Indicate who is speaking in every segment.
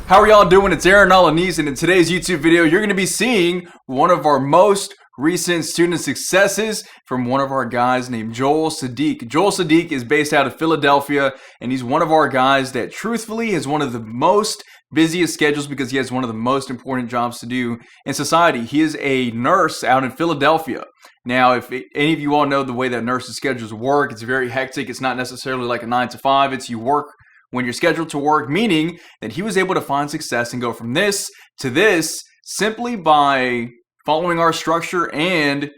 Speaker 1: How are y'all doing? It's Alaniz, and in today's YouTube video, you're going to be seeing one of our most recent student successes from one of our guys named Joel Sadiq. Joel Sadiq is based out of Philadelphia, and he's one of our guys that truthfully has one of the most busiest schedules because he has one of the most important jobs to do in society. He is a nurse out in Philadelphia. Now, if any of you all know the way that nurses' schedules work, it's very hectic. It's not necessarily like a 9 to 5. It's you work when you're scheduled to work, meaning that he was able to find success and go from this to this simply by following our structure, and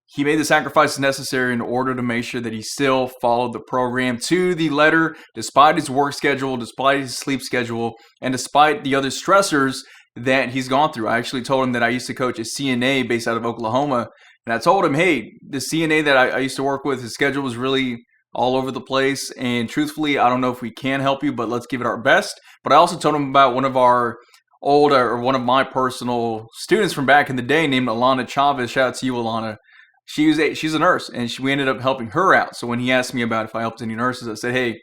Speaker 1: he made the sacrifices necessary in order to make sure that he still followed the program to the letter, despite his work schedule, despite his sleep schedule, and despite the other stressors that he's gone through. I actually told him that I used to coach a CNA based out of Oklahoma, and I told him, hey, the CNA that I used to work with, his schedule was really all over the place, and truthfully, I don't know if we can help you, but let's give it our best. But I also told him about one of my personal students from back in the day named Alana Chavez. Shout out to you, Alana. She's a nurse, and we ended up helping her out. So when he asked me about if I helped any nurses, I said, hey,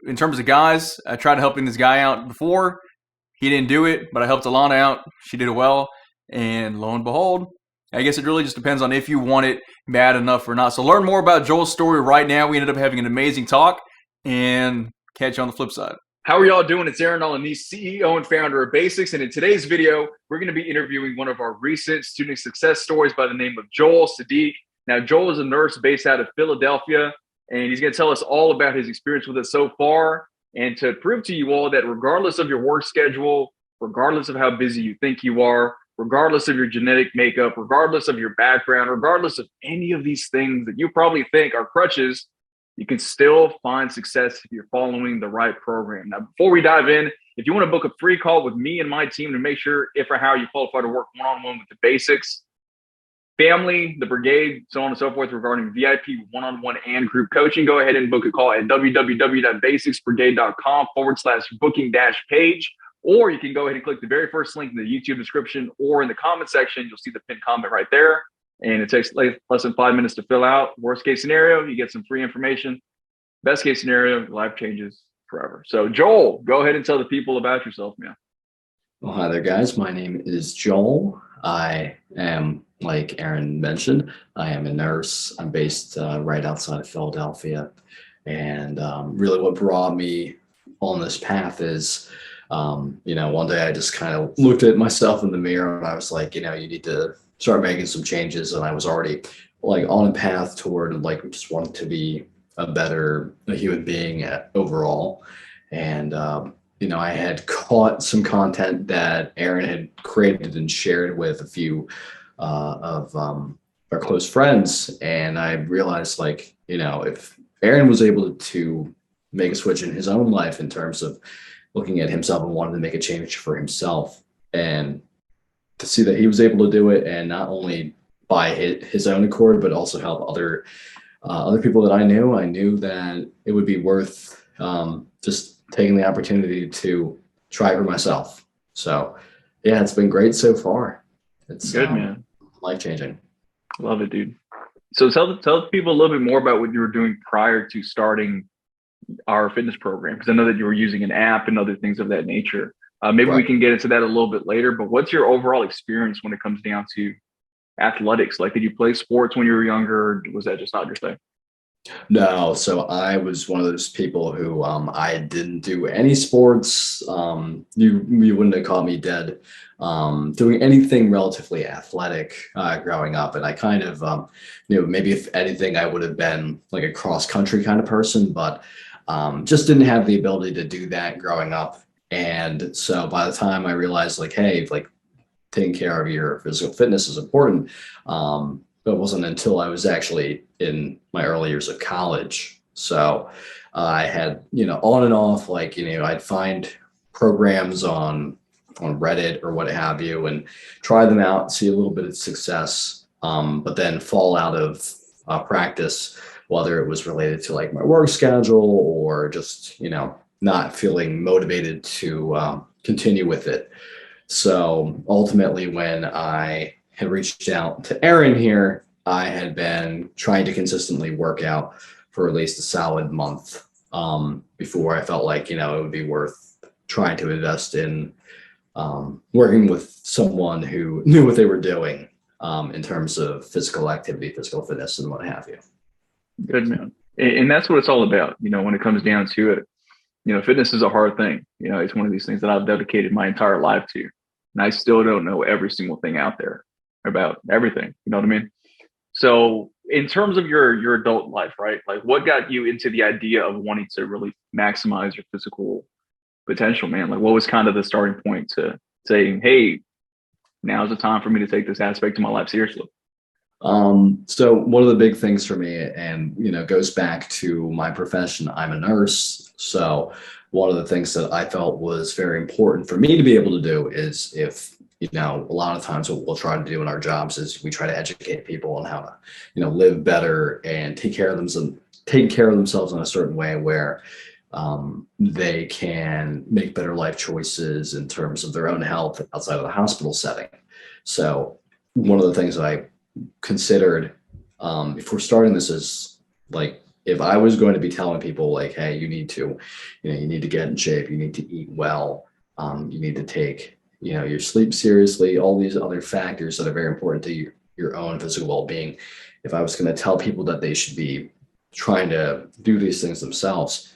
Speaker 1: in terms of guys, I tried helping this guy out before. He didn't do it, but I helped Alana out. She did it well, and lo and behold, I guess it really just depends on if you want it bad enough or not. So learn more about Joel's story right now. We ended up having an amazing talk, and catch you on the flip side. How are y'all doing? It's Aaron Alaniz, CEO and founder of Basics. And in today's video, we're going to be interviewing one of our recent student success stories by the name of Joel Sadiq. Now, Joel is a nurse based out of Philadelphia, and he's going to tell us all about his experience with us so far, and to prove to you all that regardless of your work schedule, regardless of how busy you think you are, regardless of your genetic makeup, regardless of your background, regardless of any of these things that you probably think are crutches, you can still find success if you're following the right program. Now, before we dive in, if you want to book a free call with me and my team to make sure if or how you qualify to work one-on-one with the Basics, family, the brigade, so on and so forth, regarding VIP one-on-one and group coaching, go ahead and book a call at www.basicsbrigade.com/booking-page. Or you can go ahead and click the very first link in the YouTube description or in the comment section. You'll see the pinned comment right there. And it takes less than 5 minutes to fill out. Worst case scenario, you get some free information. Best case scenario, life changes forever. So Joel, go ahead and tell the people about yourself, man.
Speaker 2: Well, hi there, guys. My name is Joel. I am, like Aaron mentioned, I am a nurse. I'm based right outside of Philadelphia. And really what brought me on this path is, one day I just kind of looked at myself in the mirror and I was like, you need to start making some changes. And I was already like on a path toward just wanting to be a better human being overall. And, I had caught some content that Aaron had created and shared with a few of our close friends. And I realized if Aaron was able to make a switch in his own life in terms of looking at himself and wanting to make a change for himself, and to see that he was able to do it, and not only by his own accord, but also help other people that I knew that it would be worth just taking the opportunity to try for myself. So yeah, it's been great so far. It's
Speaker 1: good, man.
Speaker 2: Life-changing.
Speaker 1: Love it, dude. So tell people a little bit more about what you were doing prior to starting our fitness program, because I know that you were using an app and other things of that nature. Maybe we can get into that a little bit later, but what's your overall experience when it comes down to athletics? Like, did you play sports when you were younger, or was that just not your thing?
Speaker 2: No, so I was one of those people who I didn't do any sports. You wouldn't have caught me dead doing anything relatively athletic growing up. And I kind of, maybe if anything, I would have been like a cross country kind of person, but just didn't have the ability to do that growing up. And so by the time I realized hey, taking care of your physical fitness is important. It wasn't until I was actually in my early years of college. So I had, on and off, I'd find programs on Reddit or what have you, and try them out, see a little bit of success, but then fall out of practice, whether it was related to my work schedule or just, not feeling motivated to continue with it. So ultimately, when I had reached out to Aaron here, I had been trying to consistently work out for at least a solid month before I felt it would be worth trying to invest in working with someone who knew what they were doing in terms of physical activity, physical fitness, and what have you.
Speaker 1: Good, man. And that's what it's all about. When it comes down to it, fitness is a hard thing. It's one of these things that I've dedicated my entire life to. And I still don't know every single thing out there about everything. You know what I mean? So in terms of your adult life, right? Like what got you into the idea of wanting to really maximize your physical potential, man? Like what was kind of the starting point to saying, hey, now's the time for me to take this aspect of my life seriously?
Speaker 2: So one of the big things for me, and goes back to my profession, I'm a nurse. So one of the things that I felt was very important for me to be able to do is if a lot of times what we'll try to do in our jobs is we try to educate people on how to live better and take care of themselves in a certain way where they can make better life choices in terms of their own health outside of the hospital setting. So one of the things that I considered if we're starting this is like if I was going to be telling people like, hey, you need to get in shape, you need to eat well, you need to take your sleep seriously, all these other factors that are very important to your own physical well-being. If I was going to tell people that they should be trying to do these things themselves,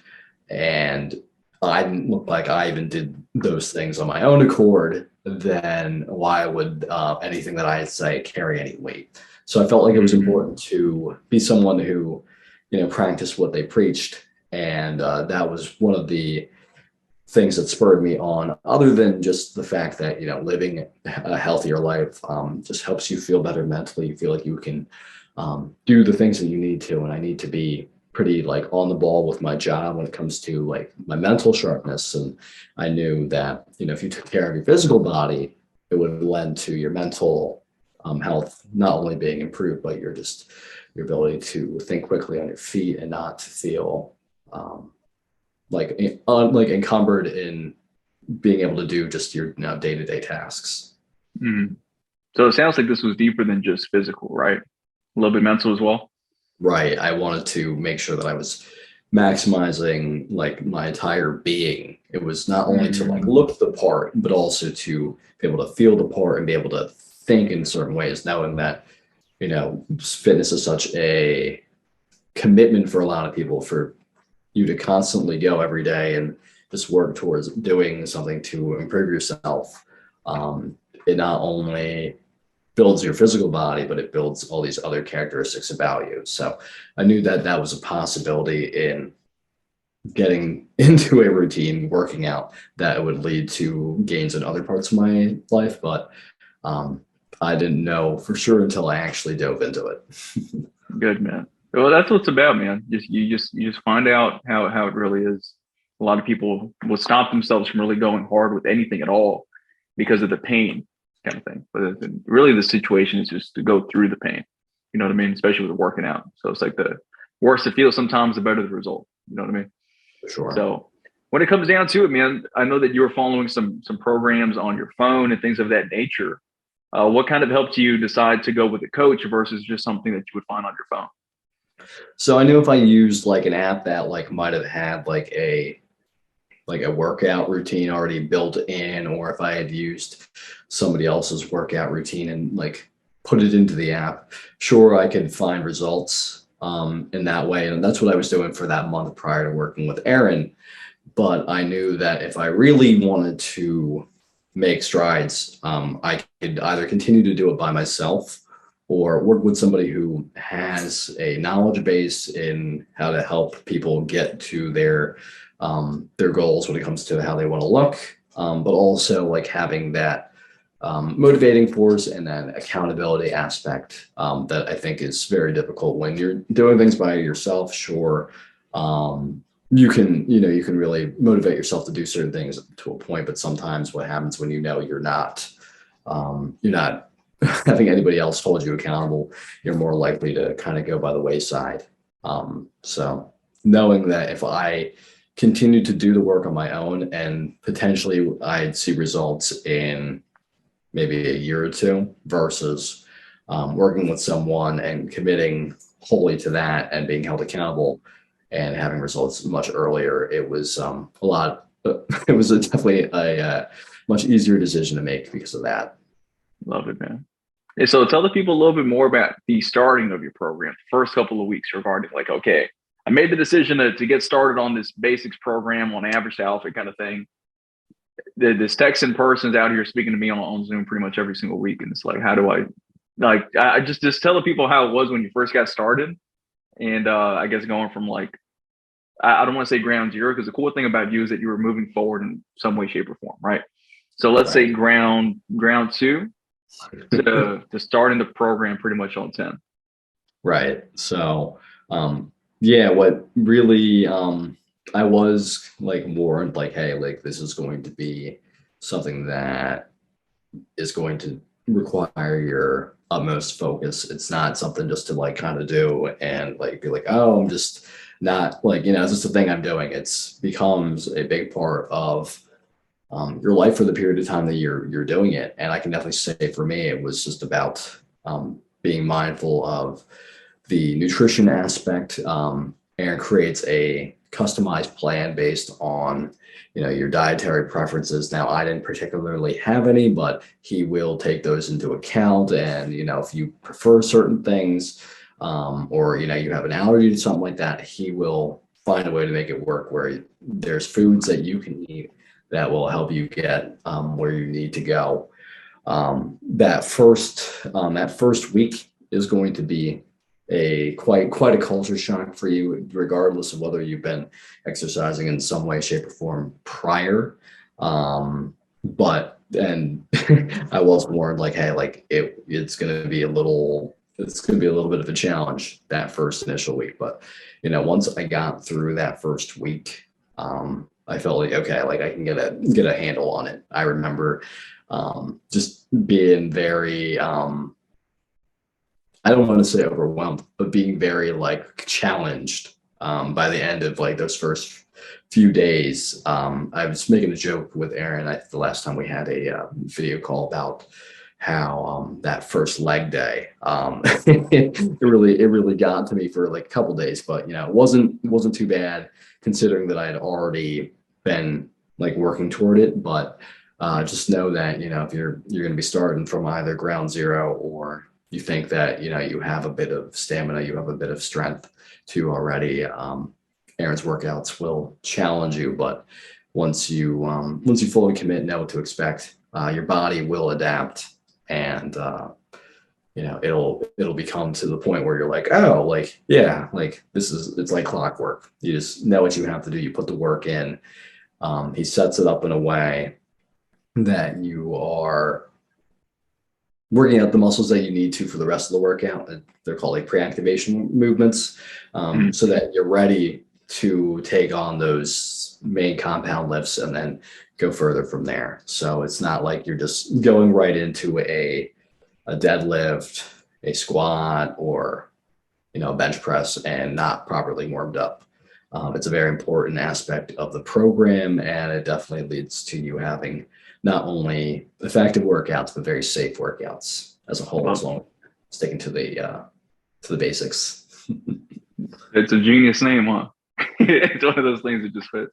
Speaker 2: and I didn't look like I even did those things on my own accord, then why would anything that I say carry any weight? So I felt like it was important to be someone who, practiced what they preached. And that was one of the things that spurred me on, other than just the fact that, living a healthier life just helps you feel better mentally. You feel like you can do the things that you need to. And I need to be pretty like on the ball with my job when it comes to like my mental sharpness. And I knew that, if you took care of your physical body, it would lend to your mental health, not only being improved, but your ability to think quickly on your feet and not to feel like encumbered in being able to do just your day-to-day tasks.
Speaker 1: Mm. So it sounds like this was deeper than just physical, right? A little bit mental as well.
Speaker 2: Right. I wanted to make sure that I was maximizing like my entire being. It was not only to like look the part, but also to be able to feel the part and be able to think in certain ways, knowing that, fitness is such a commitment for a lot of people, for you to constantly go every day and just work towards doing something to improve yourself. It not only builds your physical body, but it builds all these other characteristics about you. So I knew that that was a possibility in getting into a routine, working out, that would lead to gains in other parts of my life. But I didn't know for sure until I actually dove into it.
Speaker 1: Good, man. Well, that's what it's about, man. You just find out how it really is. A lot of people will stop themselves from really going hard with anything at all because of the pain kind of thing. But really the situation is just to go through the pain. You know what I mean? Especially with working out. So it's like the worse it feels sometimes, the better the result. You know what I mean?
Speaker 2: For sure.
Speaker 1: So when it comes down to it, man, I know that you were following some programs on your phone and things of that nature. What kind of helped you decide to go with a coach versus just something that you would find on your phone?
Speaker 2: So I knew if I used like an app that like might have had like a workout routine already built in, or if I had used somebody else's workout routine and like put it into the app, sure, I could find results in that way. And that's what I was doing for that month prior to working with Aaron. But I knew that if I really wanted to make strides, I could either continue to do it by myself or work with somebody who has a knowledge base in how to help people get to their goals when it comes to how they want to look, but also like having that motivating force and then accountability aspect that I think is very difficult when you're doing things by yourself. Sure, you can really motivate yourself to do certain things to a point, but sometimes what happens when you're not having anybody else hold you accountable, you're more likely to kind of go by the wayside. So knowing that if I continue to do the work on my own and potentially I'd see results in maybe a year or two versus working with someone and committing wholly to that and being held accountable and having results much earlier, it was a lot it was definitely a much easier decision to make because of that.
Speaker 3: Love it, man. And so tell the people a little bit more about the starting of your program, first couple of weeks regarding like, okay, I made the decision to get started on this basics program on average to alpha kind of thing. This Texan person's out here speaking to me on Zoom pretty much every single week. And it's like, how do I just tell the people how it was when you first got started. And I guess going from like, I don't want to say ground zero, because the cool thing about you is that you were moving forward in some way, shape, or form, right? So let's say ground two to starting the program pretty much on 10.
Speaker 2: Right. So, yeah, what really, I was like warned, like, hey, like this is going to be something that is going to require your utmost focus. It's not something just to like kind of do and like be like, oh, I'm just not like, it's just a thing I'm doing. It's becomes a big part of your life for the period of time that you're doing it. And I can definitely say for me, it was just about being mindful of the nutrition aspect. Aaron creates a customized plan based on your dietary preferences. Now, I didn't particularly have any, but he will take those into account. And if you prefer certain things, or you have an allergy to something like that, he will find a way to make it work where there's foods that you can eat that will help you get where you need to go. That first week is going to be quite a culture shock for you, regardless of whether you've been exercising in some way, shape, or form prior. But then I was warned, like, hey, like it's going to be a little bit of a challenge that first initial week. But once I got through that first week, I felt like, okay, like I can get a handle on it. I remember just being very I don't want to say overwhelmed, but being very like challenged by the end of like those first few days. I was making a joke with Aaron the last time we had a video call about how that first leg day it really got to me for like a couple days, but it wasn't too bad considering that I had already been like working toward it. But just know that if you're going to be starting from either ground zero, or you think that you have a bit of stamina, you have a bit of strength to already, Aaron's workouts will challenge you. But once you fully commit, know what to expect, your body will adapt. And it'll become to the point where you're like, oh, like, yeah, like it's like clockwork. You just know what you have to do. You put the work in. He sets it up in a way that you are working out the muscles that you need to for the rest of the workout. They're called like pre-activation movements, so that you're ready to take on those main compound lifts and then go further from there. So it's not like you're just going right into a deadlift, a squat, or a bench press and not properly warmed up. It's a very important aspect of the program, and it definitely leads to you having not only effective workouts but very safe workouts as a whole, as long as sticking to the basics.
Speaker 3: It's a genius name, huh? It's one of those things that just fits.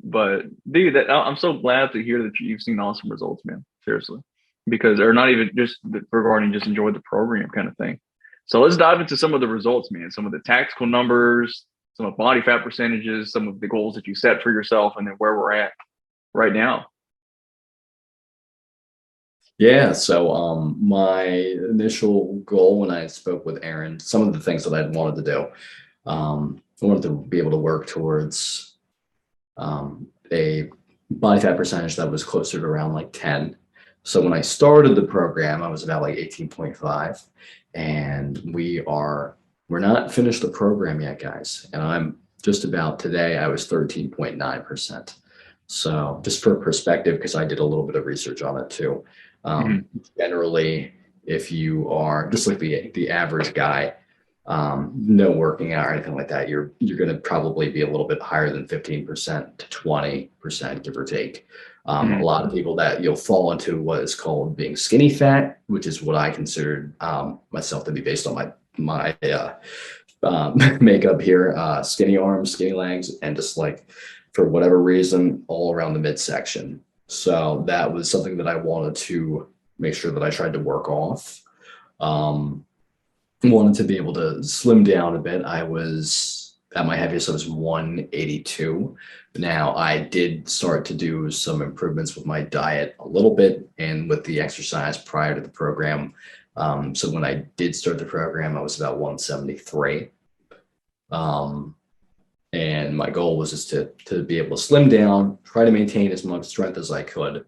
Speaker 3: But dude, I'm so glad to hear that you've seen awesome results, man. Seriously, because or not even just regarding just enjoy the program kind of thing. So let's dive into some of the results, man. Some of the tactical numbers, some of body fat percentages, some of the goals that you set for yourself, and then where we're at right now.
Speaker 2: Yeah, so my initial goal when I spoke with Aaron, some of the things that I wanted to do, I wanted to be able to work towards a body fat percentage that was closer to around like 10. So when I started the program, I was about like 18.5, and we're not finished the program yet, guys. And I'm just about today, I was 13.9%. So just for perspective, because I did a little bit of research on it too. Generally, if you are just like the average guy, no working out or anything like that, you're going to probably be a little bit higher than 15% to 20%, give or take. A lot of people that you'll fall into what is called being skinny fat, which is what I considered myself to be based on my makeup here, skinny arms, skinny legs, and just like for whatever reason, all around the midsection. So that was something that I wanted to make sure that I tried to work off. Wanted to be able to slim down a bit. I was at my heaviest, I was 182. Now I did start to do some improvements with my diet a little bit and with the exercise prior to the program. So when I did start the program, I was about 173. And my goal was just to be able to slim down, try to maintain as much strength as I could,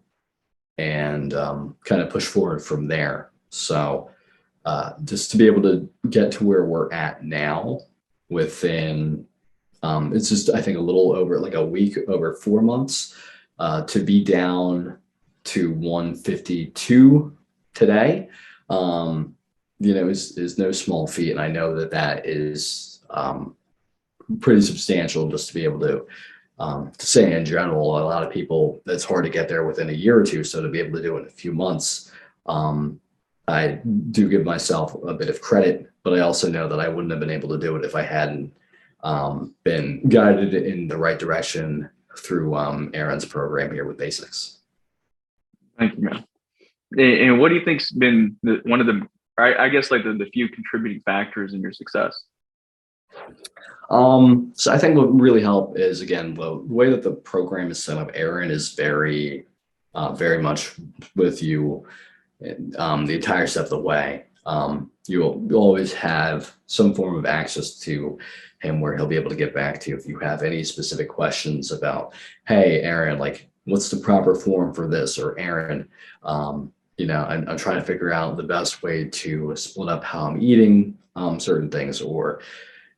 Speaker 2: and kind of push forward from there. So just to be able to get to where we're at now within, it's just, I think, a little over like a week, over 4 months, to be down to 152 today, is no small feat. And I know that is pretty substantial just to be able to say in general. A lot of people, that's hard to get there within a year or two. So to be able to do it in a few months, I do give myself a bit of credit, but I also know that I wouldn't have been able to do it if I hadn't been guided in the right direction through Aaron's program here with Basics.
Speaker 3: Thank you, man. And what do you think's been one of the, I guess, like the few contributing factors in your success?
Speaker 2: So I think what really helped is, again, the way that the program is set up. Aaron is very much with you the entire step of the way. You'll always have some form of access to him where he'll be able to get back to you if you have any specific questions about, hey, Aaron, like, what's the proper form for this? Or Aaron, I'm trying to figure out the best way to split up how I'm eating certain things. Or,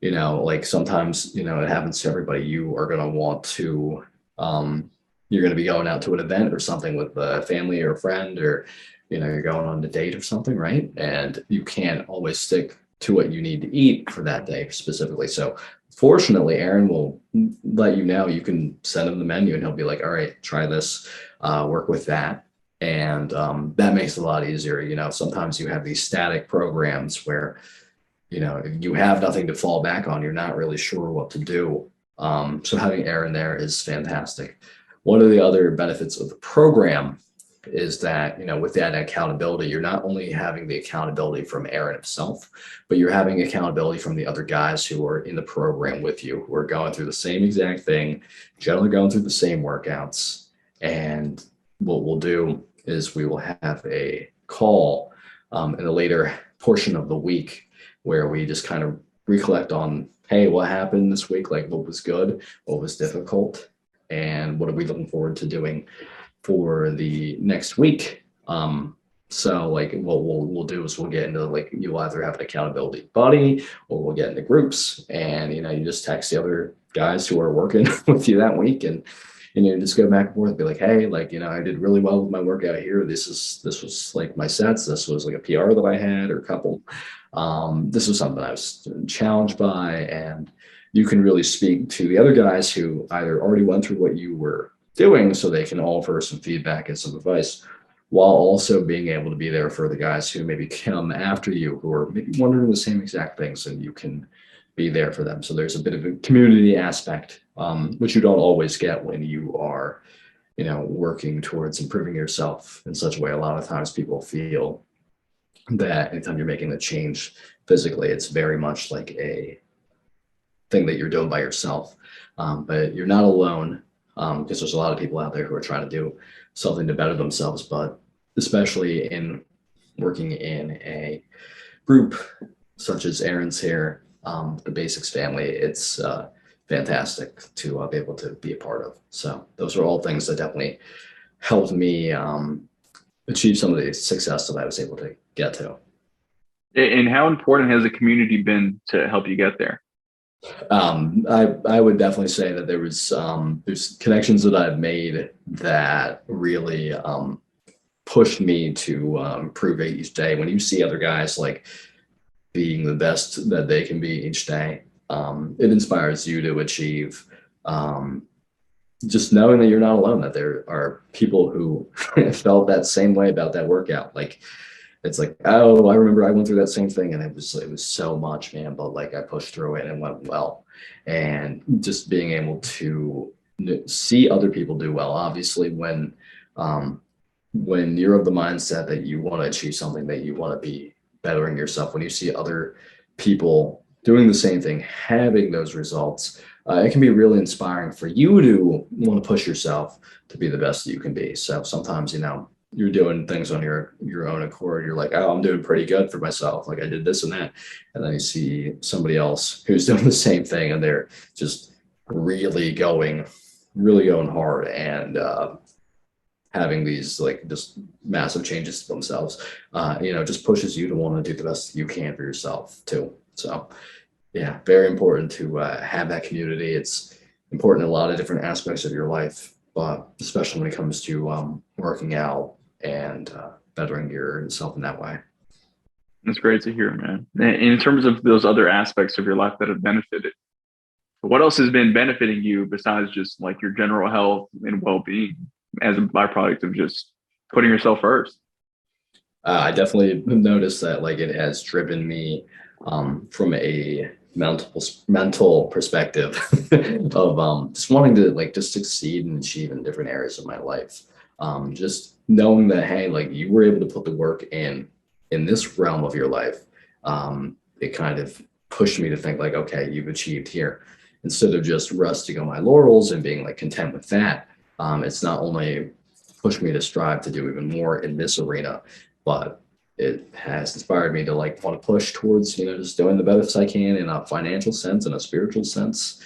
Speaker 2: like sometimes, it happens to everybody. You are going to want to, you're going to be going out to an event or something with a family or a friend, or, you're going on a date or something, right? And you can't always stick to what you need to eat for that day specifically. So fortunately, Aaron will let you know. You can send him the menu and he'll be like, all right, try this, work with that. And that makes it a lot easier. Sometimes you have these static programs where, you have nothing to fall back on. You're not really sure what to do. So having Aaron there is fantastic. One of the other benefits of the program is that, with that accountability, you're not only having the accountability from Aaron himself, but you're having accountability from the other guys who are in the program with you, who are going through the same exact thing, generally going through the same workouts. And what we'll do is we will have a call in a later portion of the week where we just kind of recollect on, hey, what happened this week? Like, what was good? What was difficult? And what are we looking forward to doing for the next week? So like what we'll do is we'll get into, like, you'll either have an accountability buddy or we'll get into groups, and you just text the other guys who are working with you that week, and just go back and forth and be like, hey, like, I did really well with my workout here. This was like my sets. This was like a PR that I had, or a couple. This was something I was challenged by, and you can really speak to the other guys who either already went through what you were doing, so they can offer some feedback and some advice, while also being able to be there for the guys who maybe come after you, who are maybe wondering the same exact things, and you can be there for them. So there's a bit of a community aspect, which you don't always get when you are, working towards improving yourself in such a way. A lot of times people feel that anytime you're making the change physically, it's very much like a thing that you're doing by yourself. But you're not alone, because there's a lot of people out there who are trying to do something to better themselves. But especially in working in a group such as Aaron's here, the Basics family, it's fantastic to be able to be a part of. So those are all things that definitely helped me achieve some of the success that I was able to get to.
Speaker 3: And how important has the community been to help you get there?
Speaker 2: I would definitely say that there's connections that I've made that really pushed me to improve each day. When you see other guys like being the best that they can be each day, it inspires you to achieve. Just knowing that you're not alone, that there are people who felt that same way about that workout. Like, it's like, oh, I remember I went through that same thing, and it was so much, man, but like I pushed through it and it went well. And just being able to see other people do well. Obviously, when you're of the mindset that you want to achieve something, that you want to be bettering yourself, when you see other people doing the same thing, having those results, it can be really inspiring for you to want to push yourself to be the best you can be. So sometimes, you're doing things on your own accord. You're like, oh, I'm doing pretty good for myself. Like I did this and that. And then you see somebody else who's doing the same thing and they're just really going hard and having these like just massive changes to themselves, just pushes you to want to do the best you can for yourself too. So yeah, very important to have that community. It's important in a lot of different aspects of your life, but especially when it comes to working out and bettering yourself in that way.
Speaker 3: That's great to hear, man. And in terms of those other aspects of your life that have benefited, what else has been benefiting you besides just like your general health and well-being as a byproduct of just putting yourself first?
Speaker 2: I definitely noticed that like it has driven me from a mental perspective of just wanting to like just succeed and achieve in different areas of my life. Just knowing that, hey, like you were able to put the work in this realm of your life, it kind of pushed me to think like, okay, you've achieved here. Instead of just resting on my laurels and being like content with that, it's not only pushed me to strive to do even more in this arena, but it has inspired me to like want to push towards, just doing the best I can in a financial sense, in a spiritual sense,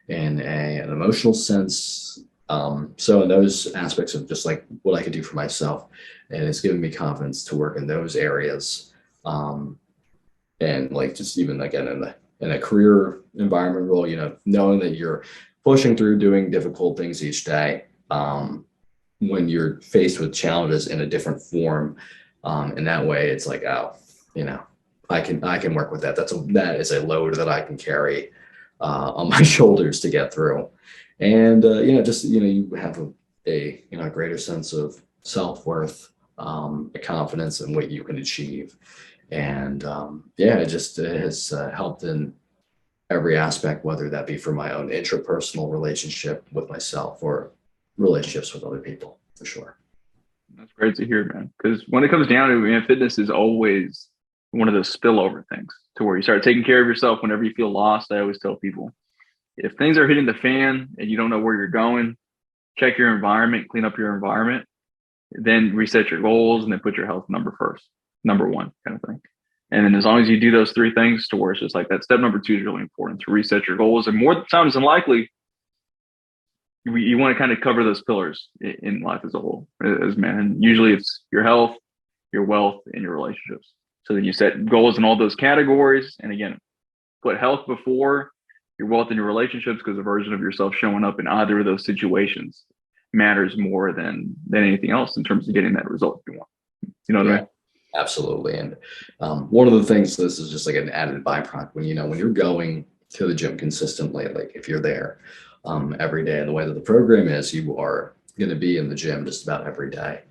Speaker 2: in an emotional sense. So in those aspects of just like what I could do for myself, and it's given me confidence to work in those areas. And like just even again in a career environment role, knowing that you're pushing through doing difficult things each day, when you're faced with challenges in a different form, in that way, it's like, oh, I can work with that. That is a load that I can carry on my shoulders to get through. And you have a greater sense of self-worth, a confidence in what you can achieve. And it has helped in every aspect, whether that be for my own intrapersonal relationship with myself or relationships with other people, for sure.
Speaker 3: That's great to hear, man. Because when it comes down to it, man, fitness is always one of those spillover things to where you start taking care of yourself whenever you feel lost. I always tell people, if things are hitting the fan and you don't know where you're going, check your environment, clean up your environment, then reset your goals, and then put your health number one kind of thing. And then as long as you do those three things to where it's just like that, step number 2 is really important, to reset your goals. And more times than likely, you want to kind of cover those pillars in life as a whole, as man. And usually it's your health, your wealth, and your relationships. So then you set goals in all those categories. And again, put health before your wealth and your relationships, because the version of yourself showing up in either of those situations matters more than anything else in terms of getting that result you want. You know what I mean?
Speaker 2: Absolutely. And one of the things, this is just like an added byproduct when you're going to the gym consistently, like if you're there every day, and the way that the program is, you are going to be in the gym just about every day.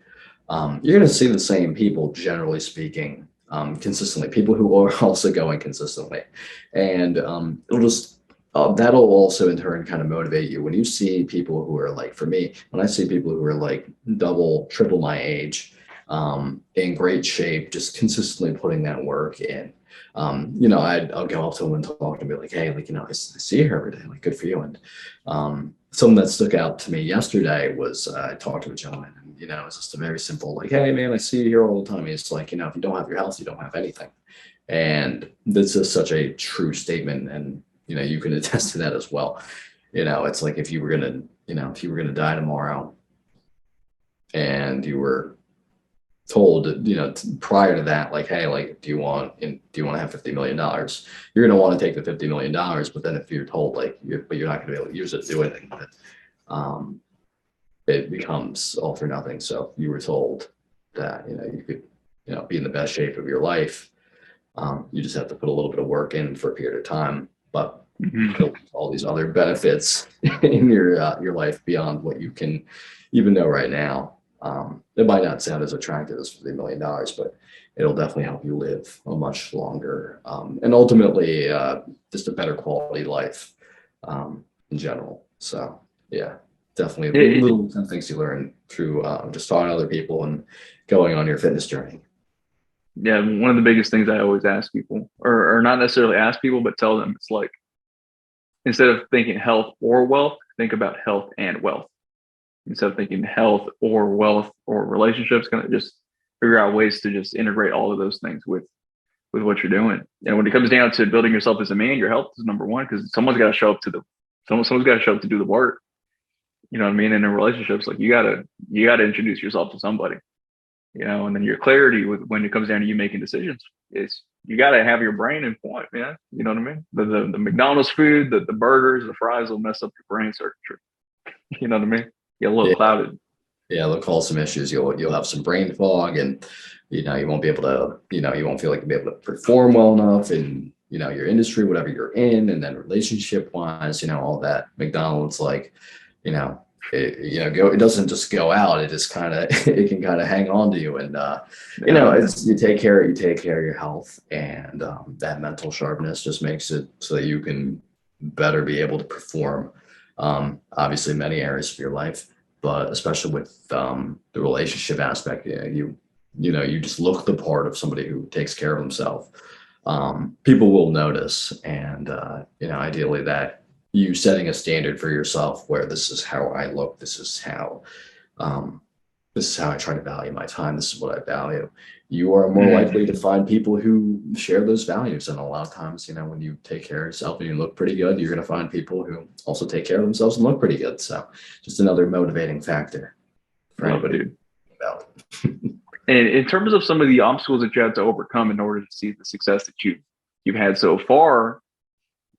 Speaker 2: You're going to see the same people, generally speaking, consistently, people who are also going consistently. And it'll just, that'll also in turn kind of motivate you when you see people who are like, for me, when I see people who are like double, triple my age, in great shape, just consistently putting that work in. I'll go up to them and talk to them, be like, hey, like, I see you here every day, like, good for you. And something that stuck out to me yesterday was I talked to a gentleman, and it's just a very simple, like, hey man, I see you here all the time. It's like, if you don't have your health, you don't have anything. And this is such a true statement, and you can attest to that as well. It's like if you were gonna die tomorrow, and you were told, prior to that, like, hey, like, do you want to have $50 million? You're going to want to take the $50 million. But then if you're told, like, but you're not going to be able to use it to do anything with it, it becomes all for nothing. So you were told that, you could, be in the best shape of your life. You just have to put a little bit of work in for a period of time, but all these other benefits in your life beyond what you can even know right now. It might not sound as attractive as $50 million, but it'll definitely help you live a much longer, and ultimately just a better quality life in general. So yeah, definitely little things you learn through just talking to other people and going on your fitness journey.
Speaker 3: Yeah, one of the biggest things I always ask people, or not necessarily ask people, but tell them, it's like, instead of thinking health or wealth, think about health and wealth. Instead of thinking health or wealth or relationships, kind of just figure out ways to just integrate all of those things with what you're doing. And when it comes down to building yourself as a man, your health is number one, because someone's got to show up to someone's got to show up to do the work. You know what I mean? And in relationships, like you gotta introduce yourself to somebody. And then your clarity when it comes down to you making decisions is you got to have your brain in point, man. You know what I mean? The McDonald's food, the burgers, the fries will mess up your brain circuitry. You know what I mean? Get a little clouded.
Speaker 2: Yeah, they'll cause some issues. You'll have some brain fog, and you won't be able to, you won't feel like you'll be able to perform well enough in your industry, whatever you're in, and then relationship wise, all that. McDonald's, like, it doesn't just go out. It just it can kind of hang on to you, and you take care of your health, and that mental sharpness just makes it so that you can better be able to perform. Obviously, many areas of your life, but especially with the relationship aspect, you just look the part of somebody who takes care of himself. People will notice, and ideally that you setting a standard for yourself where this is how I look, this is how I try to value my time, this is what I value. You are more likely to find people who share those values. And a lot of times, when you take care of yourself and you look pretty good, you're going to find people who also take care of themselves and look pretty good. So just another motivating factor for anybody about.
Speaker 3: And in terms of some of the obstacles that you had to overcome in order to see the success that you've had so far,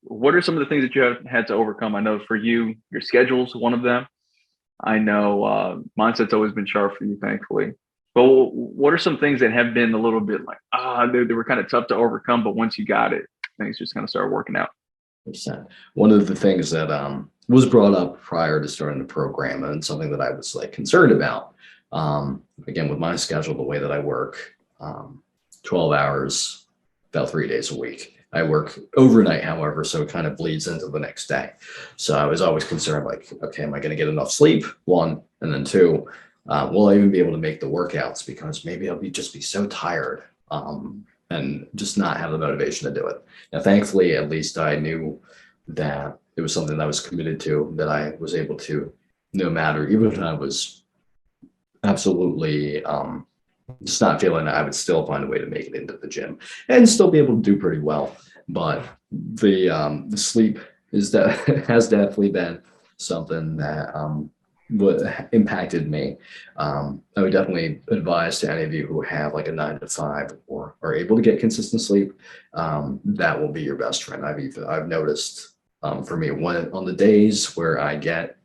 Speaker 3: what are some of the things that you have had to overcome? I know for you, your schedule's one of them. I know mindset's always been sharp for you, thankfully. But what are some things that have been a little bit like, they were kind of tough to overcome, but once you got it, things just kind of started working out?
Speaker 2: 100%. One of the things that was brought up prior to starting the program, and something that I was concerned about, again, with my schedule, the way that I work, 12 hours, about 3 days a week. I work overnight, however, so it kind of bleeds into the next day. So I was always concerned, like, okay, am I going to get enough sleep? One, and then two, will I even be able to make the workouts? Because maybe I'll just be so tired and just not have the motivation to do it. Now, thankfully, at least I knew that it was something that I was committed to, that I was able to, no matter, even if I was absolutely just not feeling it, I would still find a way to make it into the gym and still be able to do pretty well. But the sleep has definitely been something that impacted me. I would definitely advise to any of you who have like a 9 to 5 or are able to get consistent sleep, that will be your best friend. I've noticed for me, on the days where I get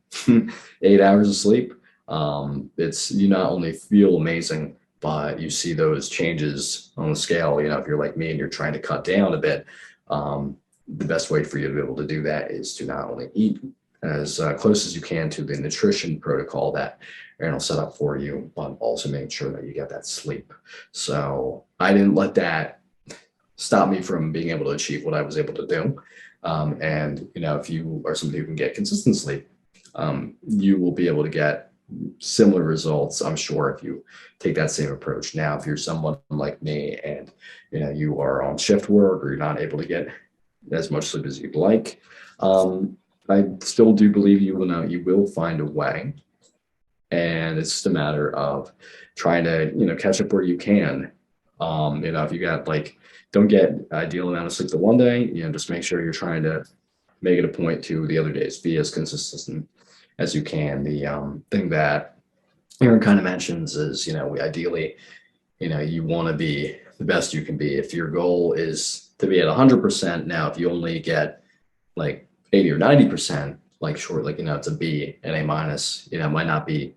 Speaker 2: 8 hours of sleep, you not only feel amazing, but you see those changes on the scale. If you're like me and you're trying to cut down a bit, the best way for you to be able to do that is to not only eat as close as you can to the nutrition protocol that Aaron will set up for you, but also make sure that you get that sleep. So I didn't let that stop me from being able to achieve what I was able to do. And if you are somebody who can get consistent sleep, you will be able to get similar results, I'm sure, if you take that same approach. Now, if you're someone like me and you are on shift work or you're not able to get as much sleep as you'd like, I still do believe you will find a way, and it's just a matter of trying to catch up where you can. If you got don't get ideal amount of sleep the one day, just make sure you're trying to make it a point to the other days be as consistent as you can. The thing that Aaron kind of mentions is, ideally, you want to be the best you can be. If your goal is to be at 100%, now, if you only get 80 or 90%, it's a B and A minus, it might not be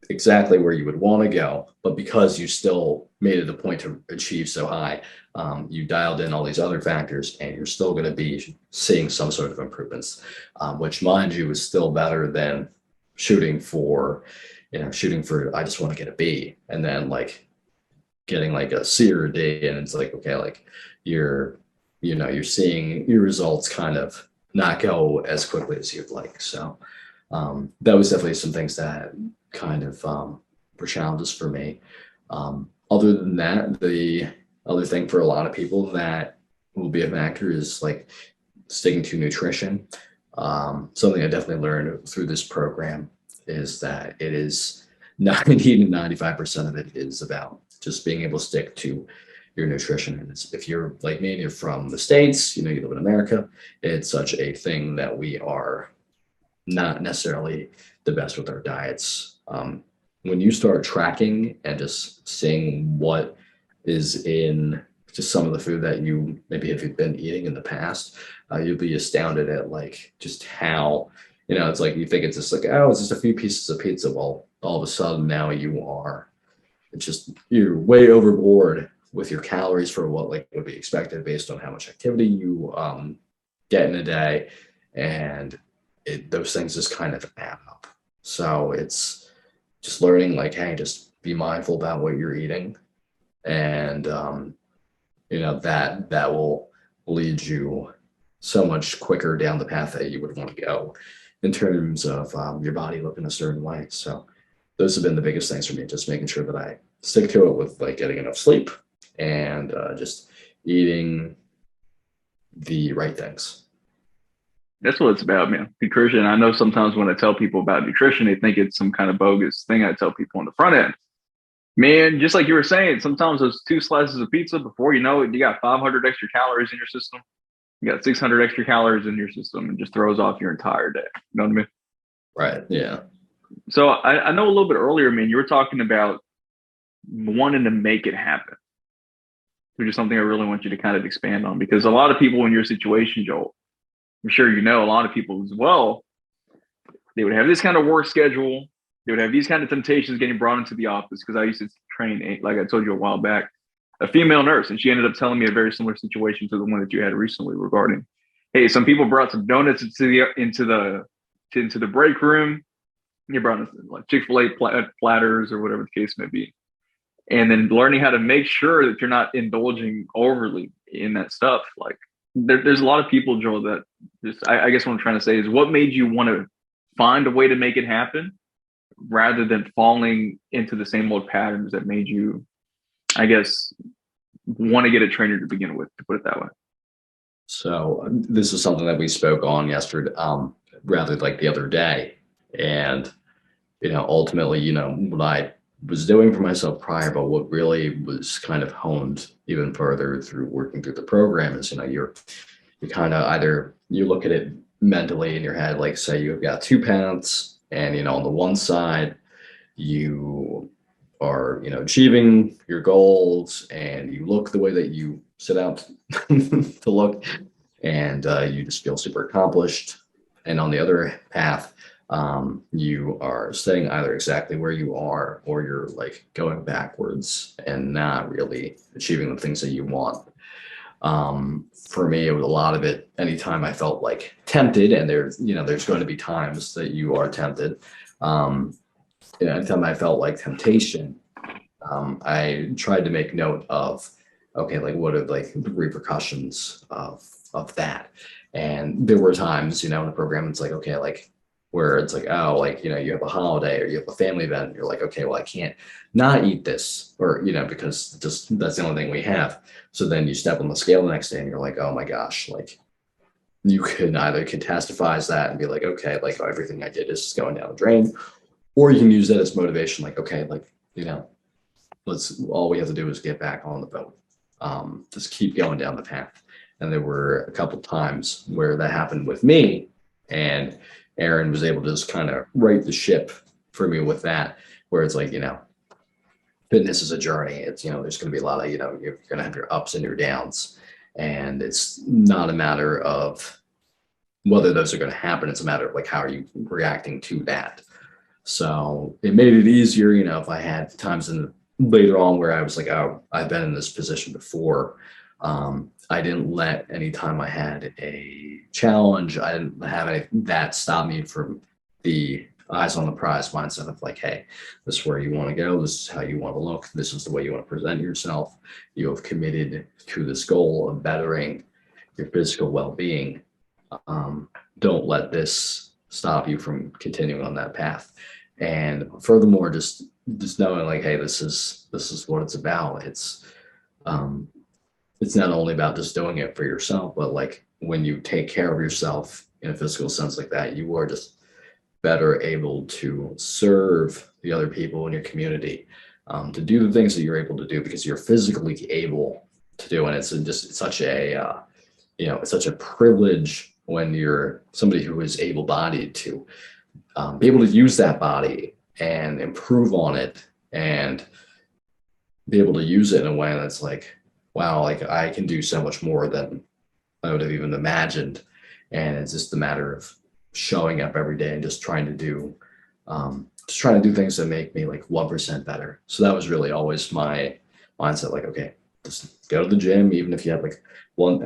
Speaker 2: exactly where you would want to go, but because you still made it a point to achieve so high, you dialed in all these other factors, and you're still going to be seeing some sort of improvements, which, mind you, is still better than shooting for I just want to get a B, and then getting a C or a D, and it's okay, you're seeing your results kind of not go as quickly as you'd like. So That was definitely some things that kind of were challenges for me. Other than that, the other thing for a lot of people that will be a factor is like sticking to nutrition. Something I definitely learned through this program is that it is 90 to 95% of it is about just being able to stick to your nutrition. And if you're like me and you're from the States, you live in America, it's such a thing that we are not necessarily the best with our diets. When you start tracking and just seeing what is in just some of the food that you maybe have been eating in the past, you'll be astounded at like just how, it's like you think it's just like, oh, it's just a few pieces of pizza. Well, all of a sudden now you're way overboard with your calories for what like would be expected based on how much activity you get in a day. And those things just kind of add up. So it's just learning like, hey, just be mindful about what you're eating. And, that will lead you so much quicker down the path that you would want to go in terms of your body looking a certain way. So those have been the biggest things for me, just making sure that I stick to it with like getting enough sleep and just eating the right things.
Speaker 3: That's what it's about, man. Nutrition. I know sometimes when I tell people about nutrition, they think it's some kind of bogus thing I tell people on the front end. Man, just like you were saying, sometimes those 2 slices of pizza, before you know it, you got 500 extra calories in your system. You got 600 extra calories in your system and just throws off your entire day. You know what I mean?
Speaker 2: Right. Yeah.
Speaker 3: So I know a little bit earlier, man, you were talking about wanting to make it happen, which is something I really want you to kind of expand on, because a lot of people in your situation, Joel, I'm sure a lot of people as well, they would have this kind of work schedule. They would have these kind of temptations getting brought into the office, because I used to train, like I told you a while back, a female nurse, and she ended up telling me a very similar situation to the one that you had recently regarding, hey, some people brought some donuts into the break room. They brought like Chick-fil-A platters or whatever the case may be. And then learning how to make sure that you're not indulging overly in that stuff. Like there's a lot of people, Joel, that just, I guess what I'm trying to say is, what made you want to find a way to make it happen rather than falling into the same old patterns that made you, I guess, want to get a trainer to begin with, to put it that way?
Speaker 2: So this is something that we spoke on yesterday, rather like the other day. And, ultimately, what I was doing for myself prior, but what really was kind of honed even further through working through the program is, you kind of either you look at it mentally in your head, like say you've got 2 paths, and, on the one side, you are, achieving your goals and you look the way that you set out to look, and you just feel super accomplished. And on the other path, you are staying either exactly where you are, or you're like going backwards and not really achieving the things that you want. For me, it was a lot of it. Anytime I felt like tempted, and there's going to be times that you are tempted. Anytime I felt like temptation, I tried to make note of, okay, like what are like the repercussions of that. And there were times, in the program, it's like, okay, like where it's like, oh, like, you have a holiday or you have a family event, and you're like, okay, well, I can't not eat this, or, because just that's the only thing we have. So then you step on the scale the next day and you're like, oh my gosh, like you could either catastrophize that and be like, okay, like everything I did is just going down the drain, or you can use that as motivation, like, okay, like, all we have to do is get back on the boat. Just keep going down the path. And there were a couple times where that happened with me, and Aaron was able to just kind of right the ship for me with that, where it's like, fitness is a journey. It's, there's going to be a lot of, you're going to have your ups and your downs, and it's not a matter of whether those are going to happen. It's a matter of like, how are you reacting to that? So it made it easier, if I had times later on where I was like, oh, I've been in this position before. I didn't let any time I had a challenge, I didn't have any that stop me from the eyes on the prize mindset of like, hey, this is where you want to go. This is how you want to look. This is the way you want to present yourself. You have committed to this goal of bettering your physical well-being. Don't let this stop you from continuing on that path. And furthermore, just knowing like, hey, this is what it's about. Um, it's not only about just doing it for yourself, but like when you take care of yourself in a physical sense like that, you are just better able to serve the other people in your community, to do the things that you're able to do because you're physically able to do. And it's such a, it's such a privilege when you're somebody who is able-bodied to be able to use that body and improve on it and be able to use it in a way that's like, wow, like I can do so much more than I would have even imagined. And it's just a matter of showing up every day and just trying to do things that make me like 1% better. So that was really always my mindset. Like, okay, just go to the gym, even if you have like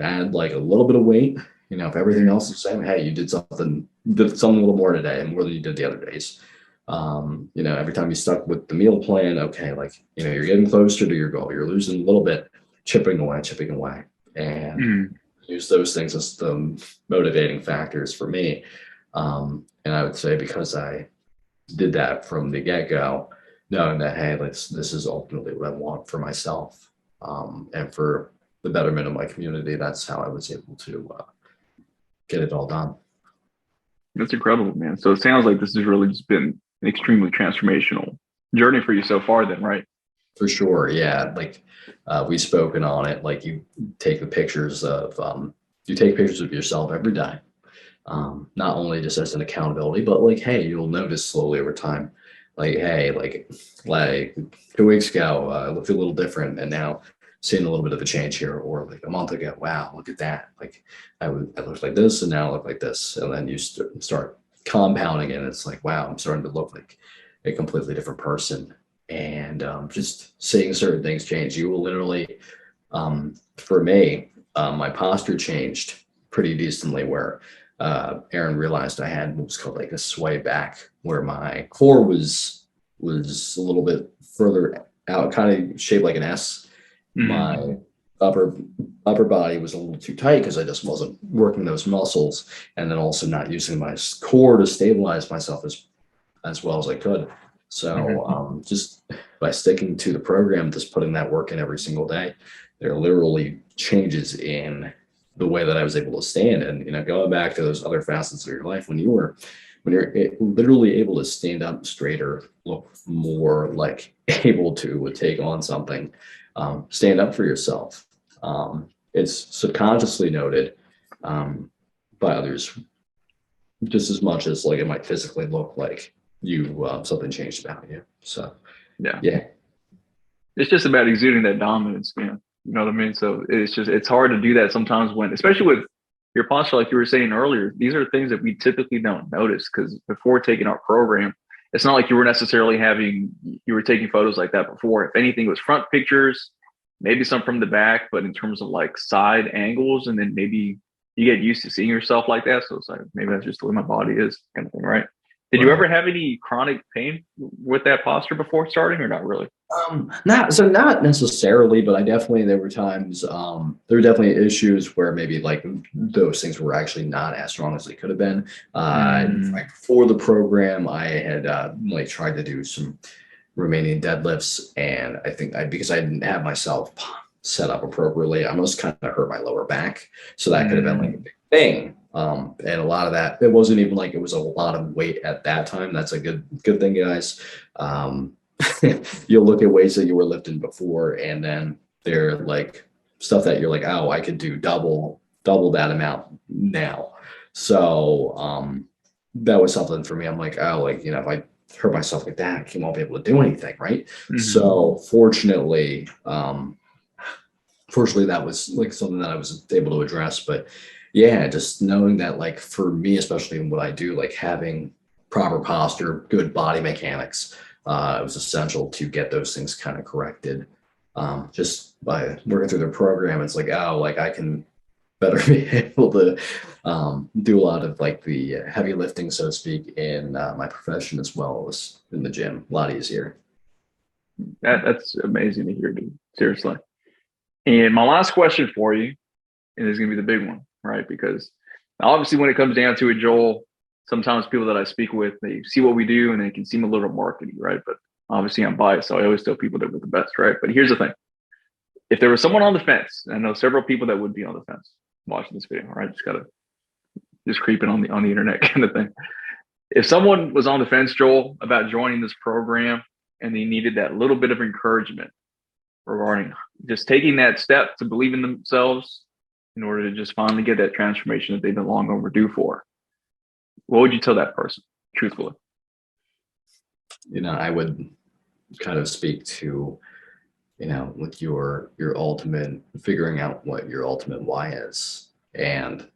Speaker 2: add like a little bit of weight, if everything else is the same, hey, you did something a little more today and more than you did the other days. Every time you stuck with the meal plan, okay, like, you're getting closer to your goal, you're losing a little bit, chipping away, and use those things as the motivating factors for me. And I would say because I did that from the get-go, knowing that, hey, this is ultimately what I want for myself, and for the betterment of my community, that's how I was able to get it all done.
Speaker 3: That's incredible, man. So it sounds like this has really just been an extremely transformational journey for you so far then, right?
Speaker 2: For sure. Yeah. Like we've spoken on it. Like you take pictures of yourself every day. Not only just as an accountability, but like, hey, you'll notice slowly over time, like, hey, like 2 weeks ago, I looked a little different, and now seeing a little bit of a change here, or like a month ago, wow, look at that. Like I looked like this, and now I look like this, and then you start compounding it. And it's like, wow, I'm starting to look like a completely different person. And just seeing certain things change, you will literally, for me, my posture changed pretty decently where Aaron realized I had what was called like a sway back, where my core was a little bit further out, kind of shaped like an S. My upper body was a little too tight because I just wasn't working those muscles, and then also not using my core to stabilize myself as well as I could. So just by sticking to the program, just putting that work in every single day, there are literally changes in the way that I was able to stand. And going back to those other facets of your life, when you're literally able to stand up straighter, look more like able to take on something, stand up for yourself. It's subconsciously noted by others just as much as like it might physically look like you something changed about you. So yeah,
Speaker 3: it's just about exuding that dominance, man. You know what I mean? So it's hard to do that sometimes when, especially with your posture, like you were saying earlier, these are things that we typically don't notice because before taking our program, it's not like you were taking photos like that before. If anything, it was front pictures, maybe some from the back, but in terms of like side angles, and then maybe you get used to seeing yourself like that. So it's like, maybe that's just the way my body is, kind of thing, right? Did you ever have any chronic pain with that posture before starting, or not really?
Speaker 2: Not necessarily, but there were times, there were definitely issues where maybe like those things were actually not as strong as they could have been. Like for the program, I had like tried to do some Romanian deadlifts, and I think because I didn't have myself set up appropriately, I almost kind of hurt my lower back. So that could have been like a big thing. And a lot of that, it wasn't even like it was a lot of weight at that time. That's a good thing, guys. You'll look at weights that you were lifting before, and then they're like stuff that you're like, oh, I could do double that amount now. So that was something for me. I'm like, oh, like, if I hurt myself like that, I won't be able to do anything, right? So fortunately, that was like something that I was able to address. But yeah, just knowing that, like, for me, especially in what I do, like having proper posture, good body mechanics, it was essential to get those things kind of corrected. Just by working through the program, it's like, oh, like I can better be able to do a lot of like the heavy lifting, so to speak, in my profession as well as in the gym. A lot easier.
Speaker 3: That's amazing to hear, dude. Seriously. And my last question for you, and this is going to be the big one, right? Because obviously when it comes down to it, Joel, sometimes people that I speak with, they see what we do and it can seem a little marketing, right? But obviously I'm biased, so I always tell people that we're the best, right? But here's the thing. If there was someone on the fence, I know several people that would be on the fence watching this video, right? Just creeping on the internet kind of thing. If someone was on the fence, Joel, about joining this program and they needed that little bit of encouragement regarding just taking that step to believe in themselves in order to just finally get that transformation that they've been long overdue for, what would you tell that person, truthfully?
Speaker 2: I would kind of speak to, with your ultimate, figuring out what your ultimate why is. And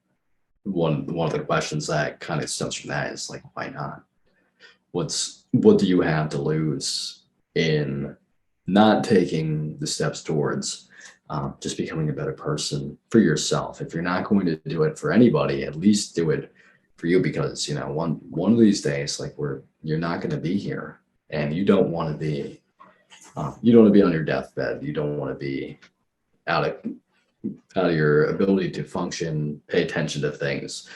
Speaker 2: one of the questions that kind of stems from that is like, why not? What do you have to lose in not taking the steps towards just becoming a better person for yourself? If you're not going to do it for anybody, at least do it for you, because one of these days, like, you're not going to be here, and you don't want to be on your deathbed. You don't want to be out of your ability to function, pay attention to things,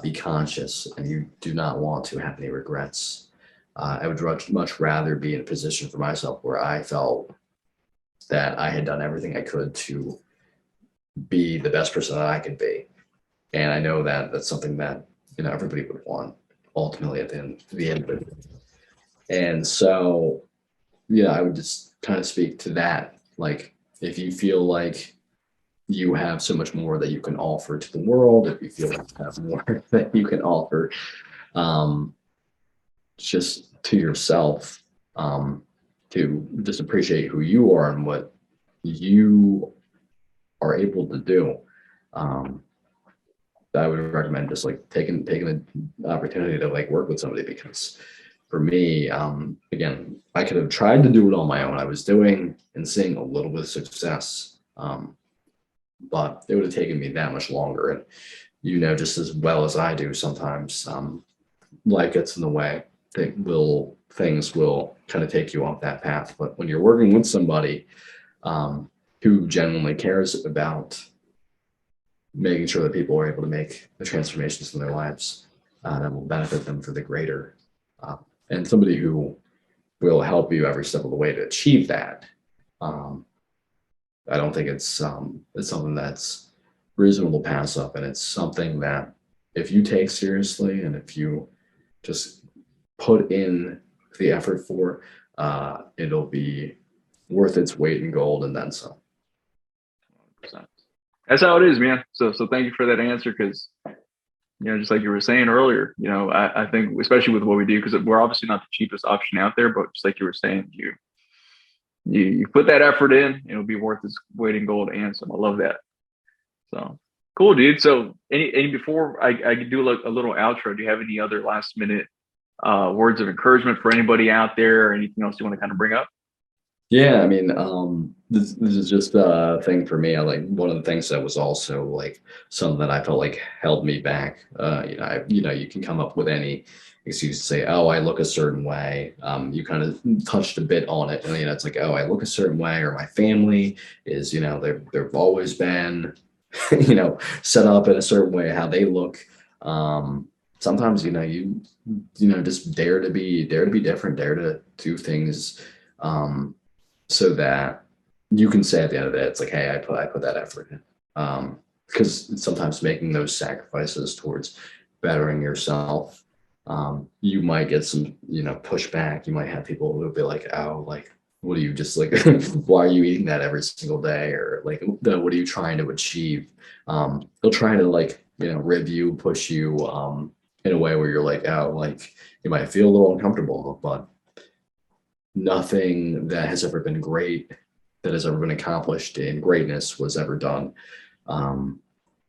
Speaker 2: be conscious, and you do not want to have any regrets. I would much rather be in a position for myself where I felt that I had done everything I could to be the best person that I could be. And I know that that's something that, everybody would want ultimately at the end of it. And so, I would just kind of speak to that. Like, if you feel like you have so much more that you can offer to the world, if you feel like you have more that you can offer, just to yourself, to just appreciate who you are and what you are able to do. I would recommend just like taking the opportunity to like work with somebody, because for me, again, I could have tried to do it on my own. I was doing and seeing a little bit of success, but it would have taken me that much longer. And just as well as I do, sometimes life gets in the way. Things will kind of take you off that path. But when you're working with somebody who genuinely cares about making sure that people are able to make the transformations in their lives that will benefit them for the greater, and somebody who will help you every step of the way to achieve that, I don't think it's something that's reasonable to pass up. And it's something that if you take seriously and if you just put in the effort for, it'll be worth its weight in gold and then some.
Speaker 3: 100%. That's how it is, man. So thank you for that answer, because just like you were saying earlier, I think especially with what we do, because we're obviously not the cheapest option out there, but just like you were saying, you put that effort in, it'll be worth its weight in gold and some. I love that. So cool, dude. So any before I do a little outro, do you have any other last minute words of encouragement for anybody out there, or anything else you want to kind of bring up?
Speaker 2: Yeah, I mean, this is just a thing for me. I like one of the things that was also like something that I felt like held me back. You can come up with any excuse to say, "Oh, I look a certain way." You kind of touched a bit on it, and it's like, "Oh, I look a certain way," or my family is, they've always been, set up in a certain way, how they look. Sometimes, you just dare to be different, dare to do things. So that you can say at the end of the day, it's like, hey, I put that effort in. Because sometimes making those sacrifices towards bettering yourself, you might get some, pushback. You might have people who will be like, oh, like, what are you just like, why are you eating that every single day? Or like, what are you trying to achieve? They'll try to like, rib you, push you in a way where you're like, oh, like you might feel a little uncomfortable, but nothing that has ever been great, that has ever been accomplished in greatness, was ever done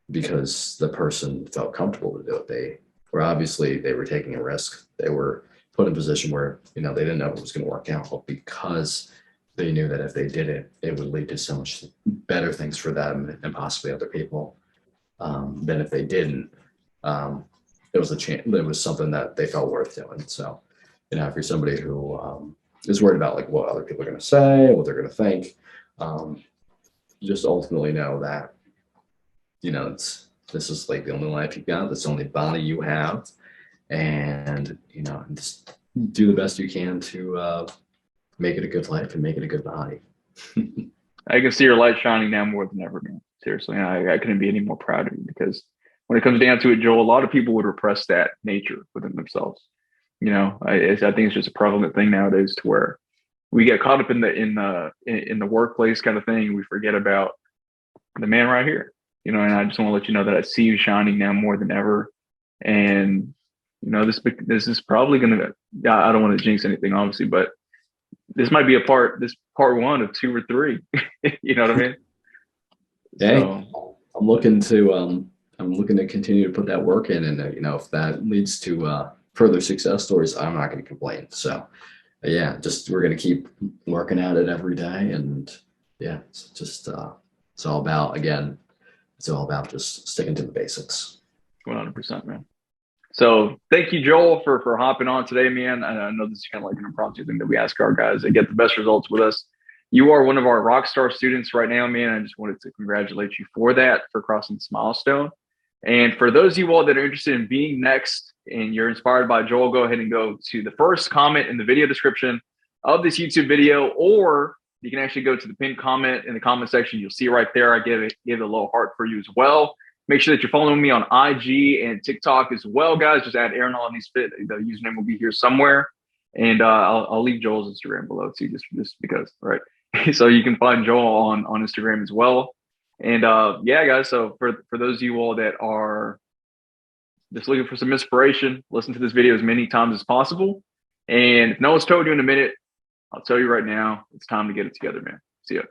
Speaker 2: because the person felt comfortable to do it. They were taking a risk. They were put in a position where they didn't know it was going to work out, but because they knew that if they did it, it would lead to so much better things for them and possibly other people than if they didn't. It was a chance. It was something that they felt worth doing. So, if you're somebody who is worried about like what other people are going to say, what they're going to think, just ultimately know that this is like the only life you got, this is the only body you have, and just do the best you can to make it a good life and make it a good body.
Speaker 3: I can see your light shining now more than ever, man. Seriously, I couldn't be any more proud of you, because when it comes down to it, Joel, a lot of people would repress that nature within themselves. I think it's just a prevalent thing nowadays, to where we get caught up in the workplace kind of thing. We forget about the man right here. And I just want to let you know that I see you shining now more than ever. And this is probably gonna. I don't want to jinx anything, obviously, but this might be part one of 2 or 3. You know what I mean?
Speaker 2: Hey,
Speaker 3: So,
Speaker 2: I'm looking to continue to put that work in, and if that leads to further success stories, I'm not going to complain. So yeah, just we're going to keep working at it every day, and yeah, it's just it's all about just sticking to the basics.
Speaker 3: 100%, man. So thank you, Joel, for hopping on today, man. I know this is kind of like an impromptu thing that we ask our guys to get the best results with us. You are one of our rock star students right now, man. I just wanted to congratulate you for that, for crossing this milestone. And for those of you all that are interested in being next and you're inspired by Joel, go ahead and go to the first comment in the video description of this YouTube video, or you can actually go to the pinned comment in the comment section. You'll see right there, I gave it a little heart for you as well. Make sure that you're following me on IG and TikTok as well, guys. Just add Aaron Alaniz Fit. The username will be here somewhere. And I'll leave Joel's Instagram below too, just because, right? So you can find Joel on Instagram as well. And yeah, guys, so for those of you all that are just looking for some inspiration, listen to this video as many times as possible. And if no one's told you in a minute, I'll tell you right now, it's time to get it together, man. See ya.